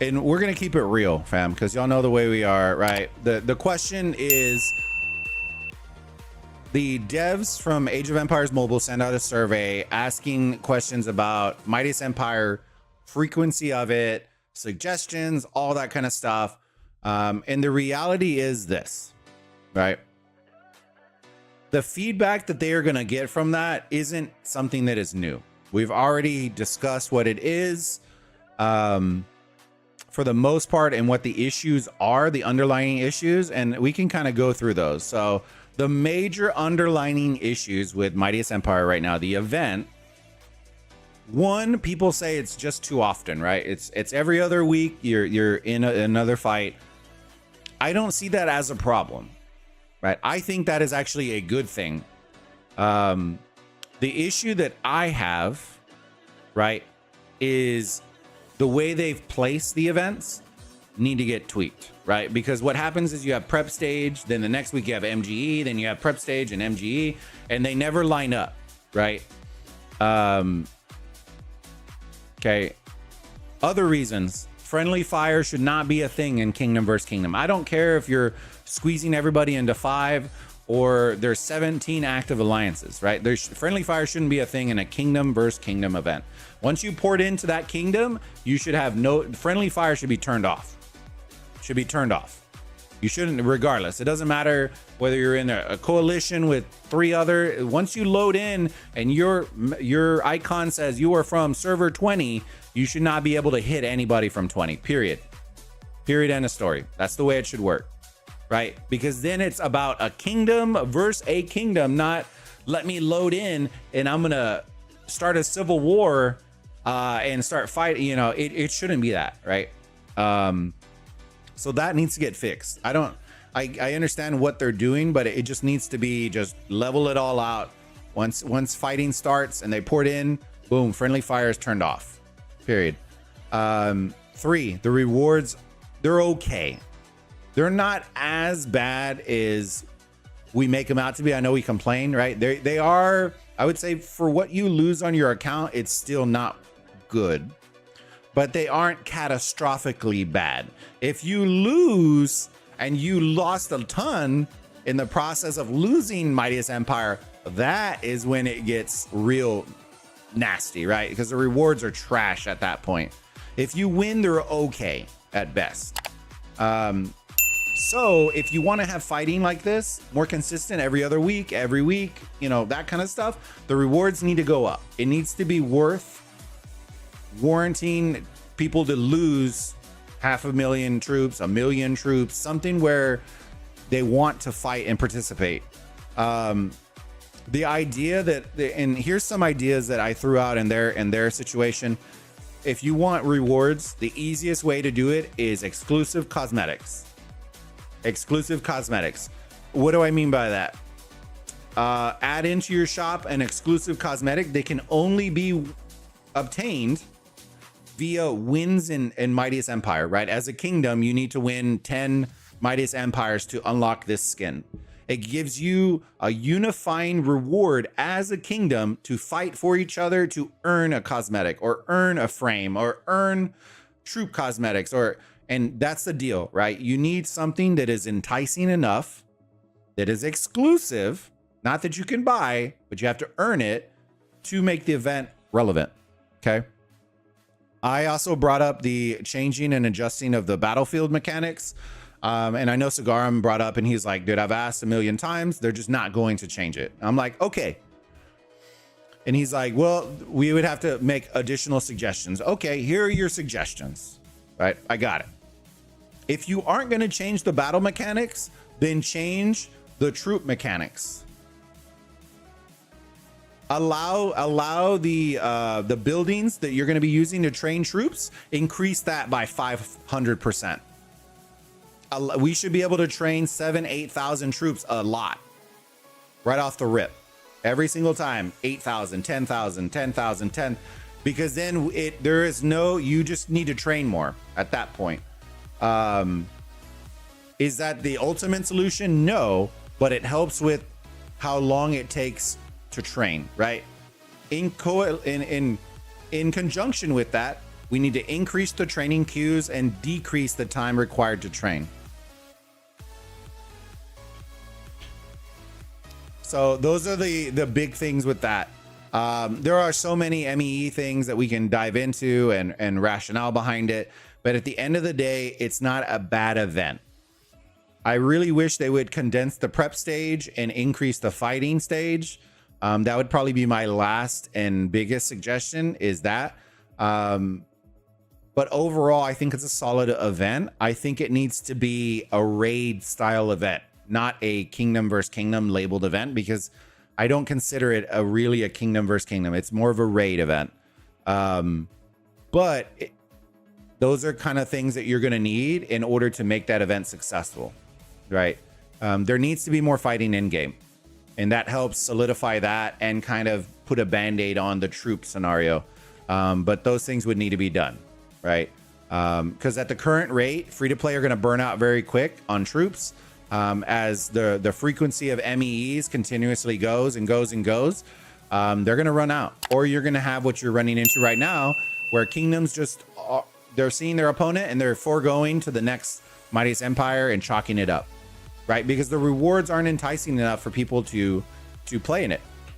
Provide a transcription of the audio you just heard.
and we're gonna keep it real, fam, because y'all know the way we are, right? The question is, the devs from Age of Empires Mobile sent out a survey asking questions about Mightiest Empire, frequency of it, suggestions, all that kind of stuff. And the reality is this, right? The feedback that they are going to get from that isn't something that is new. We've already discussed what it is, for the most part, and what the issues are, the underlying issues, and we can kind of go through those. So the major underlying issues with Mightiest Empire right now, the event, one, people say it's just too often, right? It's every other week you're in another fight. I don't see that as a problem, right? I think that is actually a good thing. The issue that I have, right, is the way they've placed the events need to get tweaked, right? Because what happens is you have prep stage, then the next week you have MGE, then you have prep stage and MGE, and they never line up, right? Okay. Other reasons. Friendly fire should not be a thing in Kingdom versus Kingdom. I don't care if you're squeezing everybody into 5 or there's 17 active alliances, right? Friendly fire shouldn't be a thing in a Kingdom versus Kingdom event. Once you poured into that kingdom, you should have friendly fire should be turned off. Should be turned off. You shouldn't, regardless. It doesn't matter whether you're in a coalition with 3 other. Once you load in and your icon says you are from server 20, you should not be able to hit anybody from 20. Period. End of story. That's the way it should work, right? Because then it's about a kingdom versus a kingdom, not let me load in and I'm gonna start a civil war and start fighting. You know, it shouldn't be that, right? So that needs to get fixed. I understand what they're doing, but it just needs to be just level it all out. Once fighting starts and they poured in, boom, friendly fire is turned off. Period. 3, the rewards, they're okay. They're not as bad as we make them out to be. I know we complain, right? They are, I would say, for what you lose on your account, it's still not good. But they aren't catastrophically bad. If you lose and you lost a ton in the process of losing Mightiest Empire, that is when it gets real nasty, right? Because the rewards are trash at that point. If you win, they're okay at best. So if you want to have fighting like this, more consistent every other week, you know, that kind of stuff, the rewards need to go up. It needs to be worth warranting people to lose 500,000 troops, 1 million troops, something where they want to fight and participate. The idea that, and here's some ideas that I threw out in their situation. If you want rewards, the easiest way to do it is exclusive cosmetics. Exclusive cosmetics. What do I mean by that? Add into your shop an exclusive cosmetic. They can only be obtained via wins in Mightiest Empire, right? As a kingdom, you need to win 10 Mightiest Empires to unlock this skin. It gives you a unifying reward as a kingdom to fight for each other to earn a cosmetic or earn a frame or earn troop cosmetics, and that's the deal, right? You need something that is enticing enough, that is exclusive, not that you can buy, but you have to earn it to make the event relevant. Okay. I also brought up the changing and adjusting of the battlefield mechanics. And I know Cigarum brought up and he's like, dude, I've asked 1 million times. They're just not going to change it. I'm like, okay. And he's like, well, we would have to make additional suggestions. Okay, here are your suggestions, right? I got it. If you aren't going to change the battle mechanics, then change the troop mechanics. Allow the buildings that you're going to be using to train troops, increase that by 500%. We should be able to train 8,000 troops a lot right off the rip. Every single time, 8,000, 10,000, 10,000, 10, because then you just need to train more at that point. Is that the ultimate solution? No, but it helps with how long it takes to train, right? In conjunction with that, We need to increase the training queues and decrease the time required to train. So those are the big things with that. There are so many MEE things that we can dive into and rationale behind it. But at the end of the day, it's not a bad event. I really wish they would condense the prep stage and increase the fighting stage. That would probably be my last and biggest suggestion, is that. But overall, I think it's a solid event. I think it needs to be a raid style event, not a kingdom versus kingdom labeled event, because I don't consider it really a kingdom versus kingdom. It's more of a raid event. Those are kind of things that you're going to need in order to make that event successful, right? There needs to be more fighting in game, and that helps solidify that and kind of put a band-aid on the troop scenario. But those things would need to be done, right? Because at the current rate, free-to-play are going to burn out very quick on troops. As the frequency of MEEs continuously goes and goes and goes, they're going to run out. Or you're going to have what you're running into right now, where kingdoms just they're seeing their opponent and they're foregoing to the next mightiest empire and chalking it up, right? Because the rewards aren't enticing enough for people to play in it.